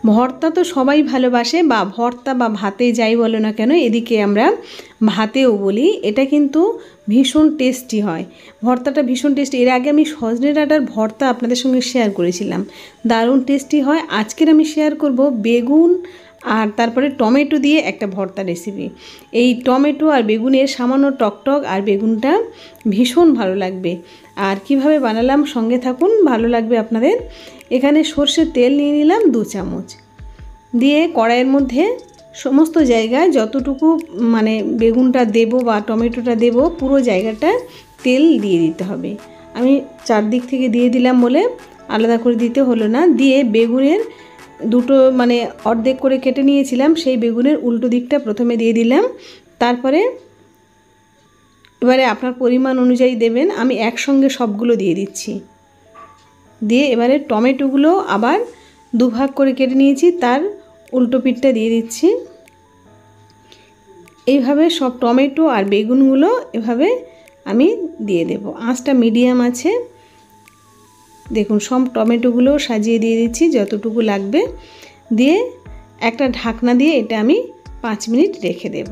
ভর্তা তো সবাই ভালোবাসে, বা ভর্তা বা ভাতে যাই বলো না কেন, এদিকে আমরা ভাতেও বলি। এটা কিন্তু ভীষণ টেস্টি হয়, ভর্তাটা ভীষণ টেস্টি। এর আগে আমি সজনে ডাঁটার ভর্তা আপনাদের সঙ্গে শেয়ার করেছিলাম, দারুণ টেস্টি হয়। আজকের আমি শেয়ার করব বেগুন আর তারপরে টমেটো দিয়ে একটা ভর্তা রেসিপি। এই টমেটো আর বেগুনের সামান্য টকটক আর বেগুনটা ভীষণ ভালো লাগবে। আর কিভাবে বানালাম সঙ্গে থাকুন, ভালো লাগবে আপনাদের। এখানে সর্ষের তেল নিয়ে নিলাম 2 চামচ, দিয়ে কড়াইয়ের মধ্যে সমস্ত জায়গায় যতটুকু মানে বেগুনটা দেব বা টমেটোটা দেব পুরো জায়গাটা তেল দিয়ে দিতে হবে। আমি চারদিক থেকে দিয়ে দিলাম বলে আলাদা করে দিতে হলো না। দিয়ে বেগুনের দুটো মানে অর্ধেক করে কেটে নিয়েছিলাম, সেই বেগুনের উল্টো দিকটা প্রথমে দিয়ে দিলাম। তারপরে এবারে আপনার পরিমাণ অনুযায়ী দেবেন, আমি একসঙ্গে সবগুলো দিয়ে দিচ্ছি। দিয়ে এবারে টমেটোগুলো আবার দুভাগ করে কেটে নিয়েছি, তার উল্টো পিঠটা দিয়ে দিচ্ছি। এইভাবে সব টমেটো আর বেগুনগুলো এভাবে আমি দিয়ে দেব। আঁচটা মিডিয়াম আছে। দেখুন সব টমেটোগুলো সাজিয়ে দিয়ে দিচ্ছি যতটুকু লাগবে। দিয়ে একটা ঢাকনা দিয়ে এটা আমি 5 মিনিট রেখে দেব।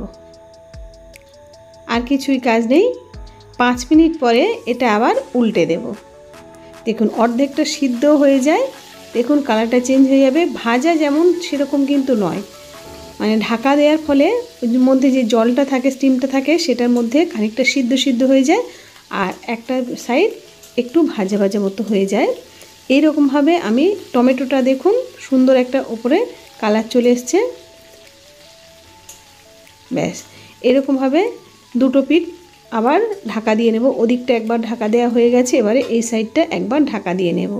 আর কিছুই কাজ নেই। 5 মিনিট পরে এটা আবার উল্টে দেব। দেখুন অর্ধেকটা সিদ্ধ হয়ে যায়, দেখুন কালারটা চেঞ্জ হয়ে যাবে। ভাজা যেমন সেরকম কিন্তু নয়, মানে ঢাকা দেওয়ার ফলে ওর মধ্যে যে জলটা থাকে, স্টিমটা থাকে, সেটার মধ্যে খানিকটা সিদ্ধ হয়ে যায়, আর একটা সাইড একটু ভাজা ভাজা মতো হয়ে যায়। এইরকমভাবে আমি টমেটোটা দেখুন সুন্দর একটা ওপরে কালার চলে এসছে। ব্যাস এরকমভাবে দুটো পিঠ আবার ঢাকা দিয়ে নেব। ওদিকটা একবার ঢাকা দেওয়া হয়ে গেছে, এবারে এই সাইডটা একবার ঢাকা দিয়ে নেব।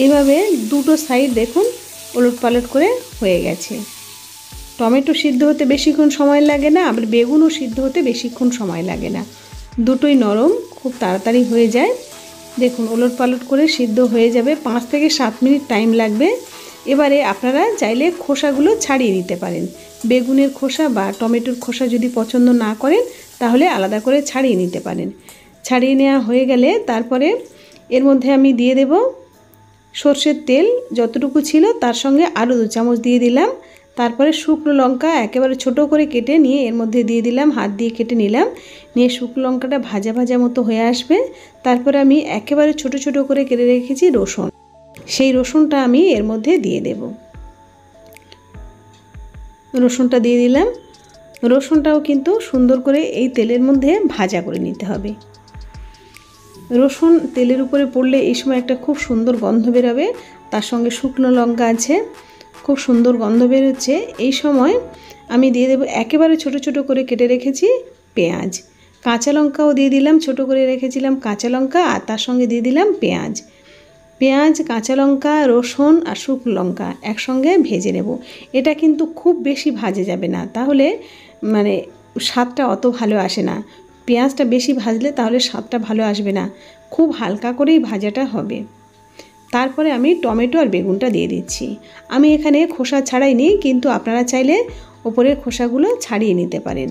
এইভাবে দুটো সাইড দেখুন ওলট পালট করে হয়ে গেছে। টমেটো সিদ্ধ হতে বেশিক্ষণ সময় লাগে না, আবার বেগুনও সিদ্ধ হতে বেশিক্ষণ সময় লাগে না, দুটোই নরম, খুব তাড়াতাড়ি হয়ে যায়। দেখুন ওলট পালট করে সিদ্ধ হয়ে যাবে, 5 থেকে 7 মিনিট টাইম লাগবে। এবারে আপনারা চাইলে খোসাগুলো ছাড়িয়ে নিতে পারেন। বেগুনের খোসা বা টমেটোর খোসা যদি পছন্দ না করেন তাহলে আলাদা করে ছাড়িয়ে নিতে পারেন। ছাড়িয়ে নেওয়া হয়ে গেলে তারপরে এর মধ্যে আমি দিয়ে দেব সর্ষের তেল, যতটুকু ছিল তার সঙ্গে আরও 2 চামচ দিয়ে দিলাম। তারপরে শুকনো লঙ্কা একেবারে ছোট করে কেটে নিয়ে এর মধ্যে দিয়ে দিলাম, হাত দিয়ে কেটে নিলাম। নিয়ে শুকনো লঙ্কাটা ভাজা ভাজা মতো হয়ে আসবে। তারপরে আমি একেবারে ছোট ছোট করে কেটে রেখেছি রসুন, সেই রসুনটা আমি এর মধ্যে দিয়ে দেব। রসুনটা দিয়ে দিলাম। রসুনটাও কিন্তু সুন্দর করে এই তেলের মধ্যে ভাজা করে নিতে হবে। রসুন তেলের উপরে পড়লে এই সময় একটা খুব সুন্দর গন্ধ বেরোবে, তার সঙ্গে শুকনো লঙ্কা আছে, খুব সুন্দর গন্ধ বেরোচ্ছে। এই সময় আমি দিয়ে দেব একেবারে ছোট ছোট করে কেটে রেখেছি পেঁয়াজ। কাঁচা লঙ্কাও দিয়ে দিলাম, ছোট করে রেখেছিলাম কাঁচা লঙ্কা, আর তার সঙ্গে দিয়ে দিলাম পেঁয়াজ। পেঁয়াজ, কাঁচা লঙ্কা, রসুন আর শুকনো লঙ্কা একসঙ্গে ভেজে নেব। এটা কিন্তু খুব বেশি ভাজা যাবে না, তাহলে মানে স্বাদটা অত ভালো আসে না। পেঁয়াজটা বেশি ভাজলে তাহলে স্বাদটা ভালো আসবে না, খুব হালকা করেই ভাজাটা হবে। তারপরে আমি টমেটো আর বেগুনটা দিয়ে দিচ্ছি। আমি এখানে খোসা ছাড়াইনি, কিন্তু আপনারা চাইলে ওপরের খোসাগুলো ছাড়িয়ে নিতে পারেন।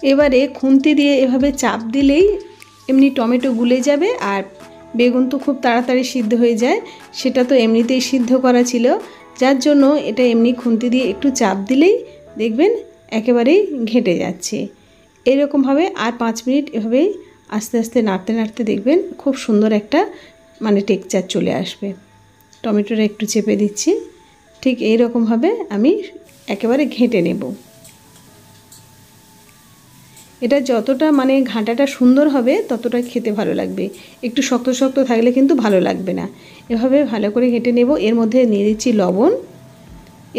এবারে খুন্তি দিয়ে এভাবে চাপ দিলেই এমনি টমেটো গুলে যাবে, আর বেগুন তো খুব তাড়াতাড়ি সিদ্ধ হয়ে যায়, সেটা তো এমনিতেই সিদ্ধ করা ছিল, যার জন্য এটা এমনি খুন্তি দিয়ে একটু চাপ দিলেই দেখবেন একেবারেই ঘেঁটে যাচ্ছে। এরকমভাবে আর 5 মিনিট এভাবেই আস্তে আস্তে নাড়তে নাড়তে দেখবেন খুব সুন্দর একটা মানে টেক্সচার চলে আসবে। টমেটোটা একটু চেপে দিচ্ছি, ঠিক এইরকমভাবে আমি একেবারে ঘেঁটে নেব। এটা যতটা মানে ঘাঁটাটা সুন্দর হবে ততটা খেতে ভালো লাগবে, একটু শক্ত শক্ত থাকলে কিন্তু ভালো লাগবে না। এভাবে ভালো করে ঘেঁটে নেব। এর মধ্যে নিয়ে দিচ্ছি লবণ।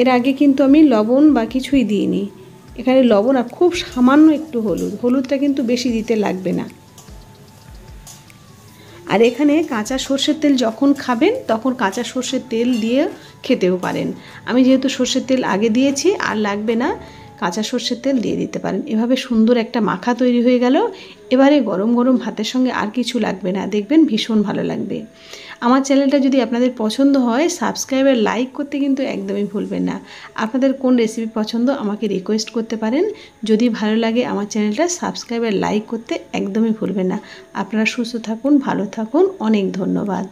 এর আগে কিন্তু আমি লবণ বা কিছুই দিইনি, এখানে লবণ আর খুব সামান্য একটু হলুদ, হলুদটা কিন্তু বেশি দিতে লাগবে না। আর এখানে কাঁচা সর্ষের তেল যখন খাবেন তখন কাঁচা সর্ষের তেল দিয়ে খেতেও পারেন। আমি যেহেতু সর্ষের তেল আগে দিয়েছি আর লাগবে না, কাঁচা সর্ষের তেল দিয়ে দিতে পারেন। এভাবে সুন্দর একটা মাখা তৈরি হয়ে গেল। এবারে গরম গরম ভাতের সঙ্গে আর কিছু লাগবে না, দেখবেন ভীষণ ভালো লাগবে। আমার চ্যানেলটা যদি আপনাদের পছন্দ হয় সাবস্ক্রাইব আর লাইক করতে কিন্তু একদমই ভুলবেন না। আপনাদের কোন রেসিপি পছন্দ আমাকে রিকোয়েস্ট করতে পারেন। যদি ভালো লাগে আমার চ্যানেলটা সাবস্ক্রাইব আর লাইক করতে একদমই ভুলবেন না। আপনারা সুস্থ থাকুন, ভালো থাকুন, অনেক ধন্যবাদ।